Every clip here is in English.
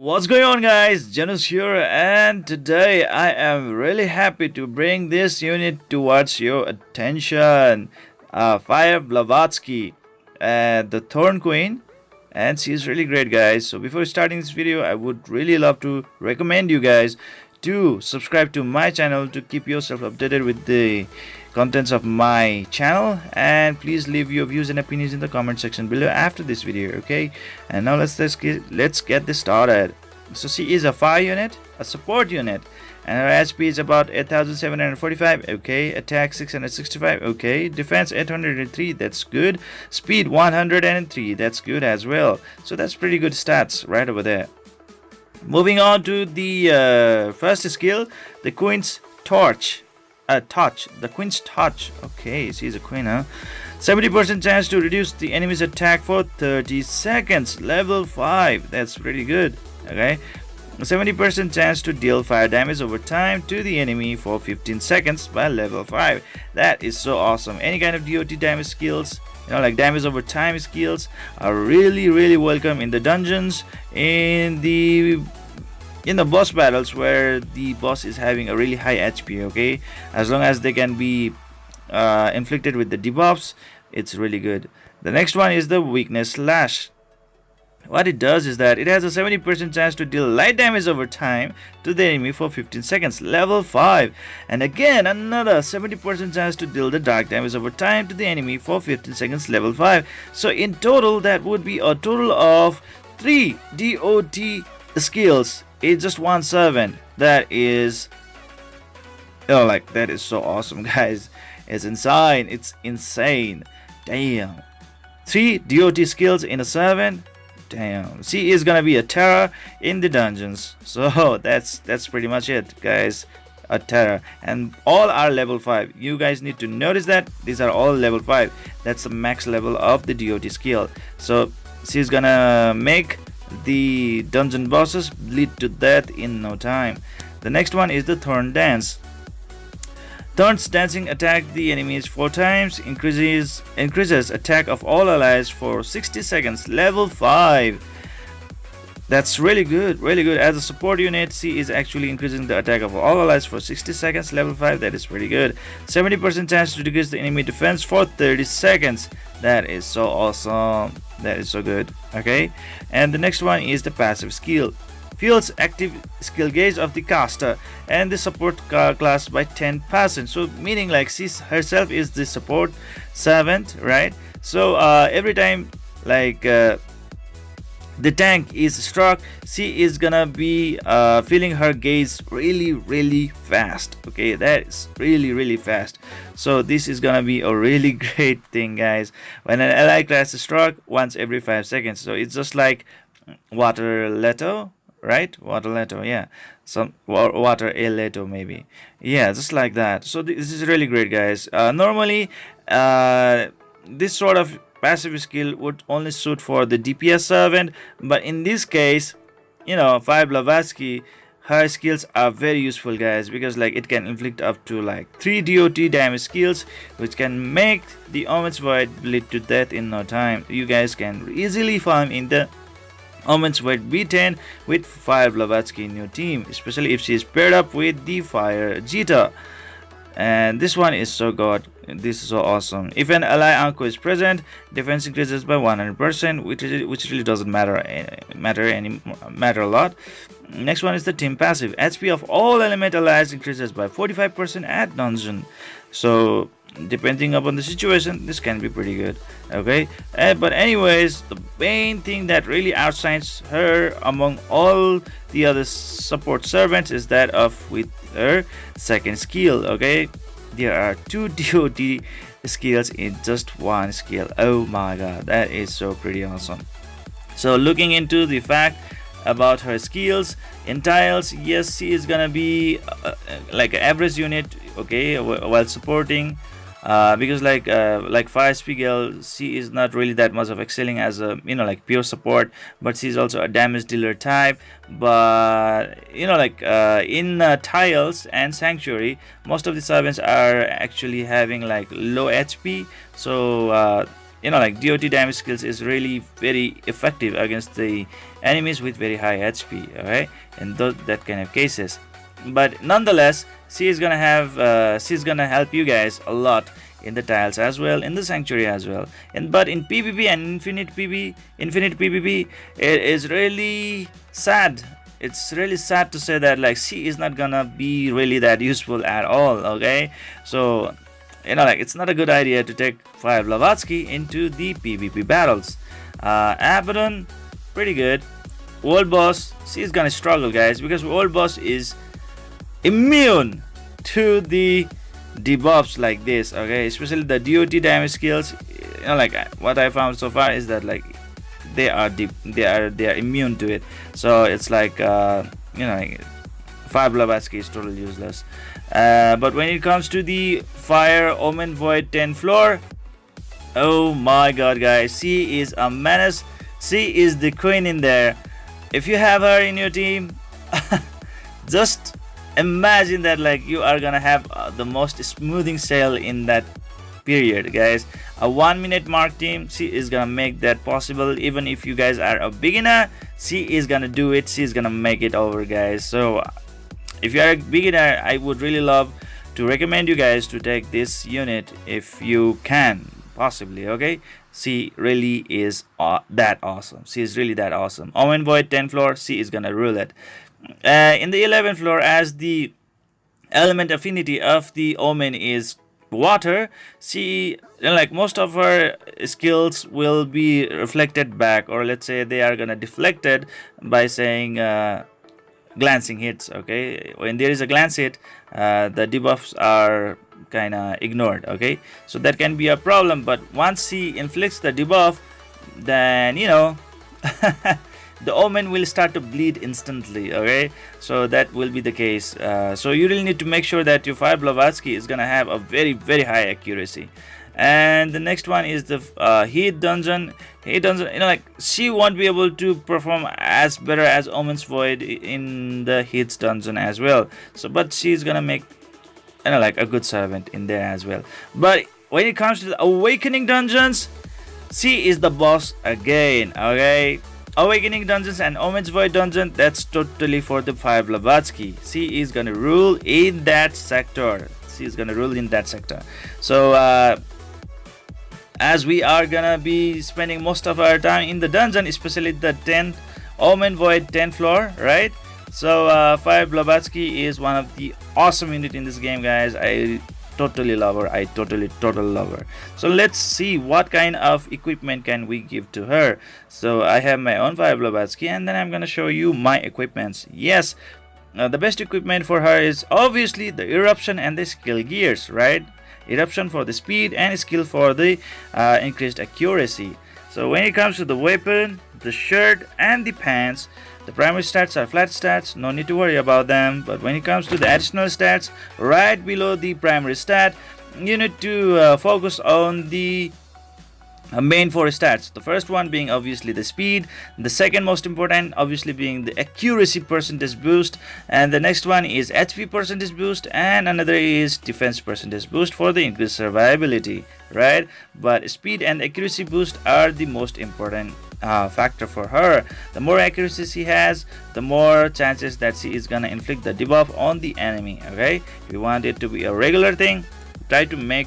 What's going on, guys? Zennosh here, and today I am really happy to bring this unit towards your attention. Fire Blavatsky, the Thorn Queen, and she's really great, guys. So before starting this video, I would really love to recommend you guys to subscribe to my channel to keep yourself updated with the contents of my channel, and please leave your views and opinions in the comment section below after this video. Okay, and now let's get this started. So she is a fire unit, a support unit, and her HP is about 8745. Okay, attack 665. Okay, defense 803. That's good. Speed 103. That's good as well. So that's pretty good stats right over there. Moving on to the first skill, the Queen's Torch. The Queen's Touch. Okay, she's a queen, huh? 70% chance to reduce the enemy's attack for 30 seconds. Level 5. That's pretty good. Okay. 70% chance to deal fire damage over time to the enemy for 15 seconds by level 5. That is so awesome. Any kind of DOT damage skills, like damage over time skills, are really welcome in the dungeons, in the boss battles where the boss is having a really high HP. Okay, as long as they can be inflicted with the debuffs, it's really good. The next one is the Weakness Slash. What it does is that it has a 70% chance to deal light damage over time to the enemy for 15 seconds. Level 5. And again another 70% chance to deal the dark damage over time to the enemy for 15 seconds. Level 5. So in total that would be a total of 3 DOT skills. It's just one servant. That is that is so awesome, guys. It's insane. It's insane. Damn. 3 DOT skills in a servant. Damn. She is gonna be a terror in the dungeons. So that's pretty much it, guys. A terror, and all are level 5. You guys need to notice that these are all level 5. That's the max level of the DOT skill. So she's gonna make the dungeon bosses bleed to death in no time. The next one is the Thorn Dance. Thorn's dancing attack the enemies 4 times, increases attack of all allies for 60 seconds. Level 5. That's really good, really good. As a support unit, she is actually increasing the attack of all allies for 60 seconds. Level 5. That is pretty good. 70% chance to decrease the enemy defense for 30 seconds. That is so awesome. That is so good. Okay, and the next one is the passive skill. Fuels active skill gauge of the caster and the support class by 10%. So meaning like she herself is the support servant, right? So every time the tank is struck, she is gonna be filling her gauge really fast. Okay, that is really fast. So this is gonna be a really great thing, guys, when an ally class is struck once every 5 seconds. So it's just like water leto, right? Water leto, yeah, some water leto maybe, yeah, just like that. So this is really great, guys. Normally this sort of passive skill would only suit for the DPS servant, but in this case, Fire Blavatsky, her skills are very useful, guys, because it can inflict up to 3 DOT damage skills, which can make the Omen Void bleed to death in no time. You guys can easily farm in the Omen Void B10 with Fire Blavatsky in your team, especially if she is paired up with the Fire Jita. And this one is so good. This is so awesome. If an ally Anko is present, defense increases by 100%, which really doesn't matter a lot. Next one is the team passive. HP of all element allies increases by 45% at dungeon. So depending upon the situation, this can be pretty good. Okay, but anyways, the main thing that really outshines her among all the other support servants is that of with her second skill. Okay, there are 2 DOT skills in just one skill. Oh my god, that is so pretty awesome. So looking into the fact about her skills in tiles, yes, she is gonna be like an average unit, okay, while supporting, because Fire Spiegel, she is not really that much of excelling as a pure support, but she's also a damage dealer type. But in tiles and sanctuary, most of the servants are actually having low HP, so like DOT damage skills is really very effective against the enemies with very high HP, okay, in that kind of cases. But nonetheless, she's gonna help you guys a lot in the tiles as well, in the sanctuary as well. But in PvP and infinite PvP, it is really sad. It's really sad to say that like she is not gonna be really that useful at all, okay. So like it's not a good idea to take Fire Blavatsky into the PvP battles. Abaddon, pretty good. World boss, she's gonna struggle, guys, because world boss is immune to the debuffs like this, okay, especially the DOT damage skills. Like what I found so far is that like they are immune to it. So it's like like, Fire Blavatsky is totally useless. But when it comes to the Fire Omen Void 10th floor, oh my god, guys, she is a menace. She is the queen in there. If you have her in your team, just imagine that like you are gonna have the most smoothing sail in that period, guys. A 1 minute mark team, she is gonna make that possible. Even if you guys are a beginner, she is gonna do it. She's gonna make it over, guys. So if you are a beginner, I would really love to recommend you guys to take this unit if you can possibly, okay. She really is that awesome. She is really that awesome. Omen Void 10th floor, she is gonna rule it. In the 11th floor, as the element affinity of the Omen is water, she like most of her skills will be reflected back, or let's say they are gonna deflected by saying glancing hits, okay. When there is a glance hit, the debuffs are kind of ignored, okay. So that can be a problem, but once she inflicts the debuff, then the Omen will start to bleed instantly, okay. So that will be the case. So you really need to make sure that your Fire Blavatsky is gonna have a very high accuracy. And the next one is the Heat Dungeon. Like she won't be able to perform as better as Omen's Void in the Heat's Dungeon as well. So but she's gonna make like a good servant in there as well. But when it comes to the Awakening Dungeons, she is the boss again, okay. Awakening Dungeons and Omen's Void Dungeon, that's totally for the Fire Blavatsky. She is gonna rule in that sector. So as we are gonna be spending most of our time in the dungeon, especially the 10th Omen Void 10th floor, right? So Fire Blavatsky is one of the awesome unit in this game, guys. I totally love her. I totally love her. So let's see what kind of equipment can we give to her. So I have my own Fire Blavatsky, and then I'm gonna show you my equipments. Yes, the best equipment for her is obviously the Eruption and the skill gears, right? Eruption for the speed and skill for the increased accuracy. So when it comes to the weapon, the shirt and the pants, the primary stats are flat stats, no need to worry about them. But when it comes to the additional stats, right below the primary stat, you need to focus on the main 4 stats. The first one being obviously the speed, the second most important obviously being the accuracy percentage boost, and the next one is HP percentage boost, and another is defense percentage boost for the increased survivability, right? But speed and accuracy boost are the most important factor for her. The more accuracy she has, the more chances that she is gonna inflict the debuff on the enemy, okay. If you want it to be a regular thing, try to make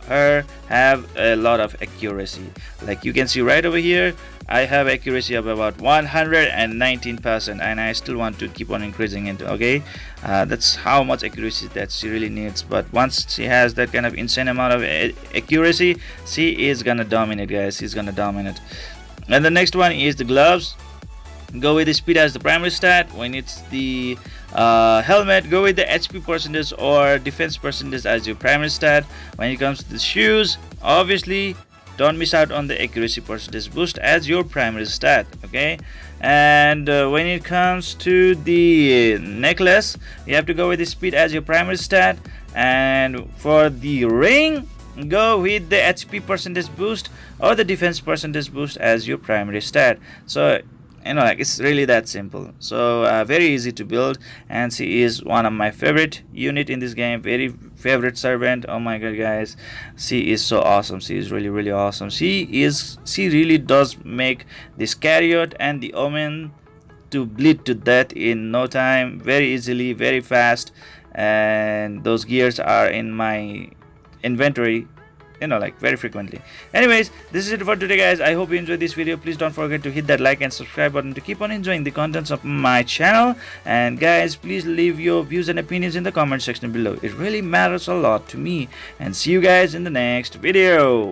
her have a lot of accuracy. Like you can see right over here, I have accuracy of about 119%, and I still want to keep on increasing it, okay. That's how much accuracy that she really needs. But once she has that kind of insane amount of accuracy, she is gonna dominate, guys. She's gonna dominate. And the next one is the gloves. Go with the speed as the primary stat. When it's the helmet, go with the HP percentage or defense percentage as your primary stat. When it comes to the shoes, obviously don't miss out on the accuracy percentage boost as your primary stat, okay. And when it comes to the necklace, you have to go with the speed as your primary stat. And for the ring, go with the HP percentage boost or the defense percentage boost as your primary stat. So you know, like it's really that simple. So very easy to build, and she is one of my favorite unit in this game, very favorite servant. Oh my god, guys, she is so awesome. She is really really awesome. She really does make the Iscariot and the Omen to bleed to death in no time, very easily, very fast. And those gears are in my inventory, you know, like very frequently. Anyways, this is it for today, guys. I hope you enjoyed this video. Please don't forget to hit that like and subscribe button to keep on enjoying the contents of my channel. And guys, please leave your views and opinions in the comment section below. It really matters a lot to me. And see you guys in the next video.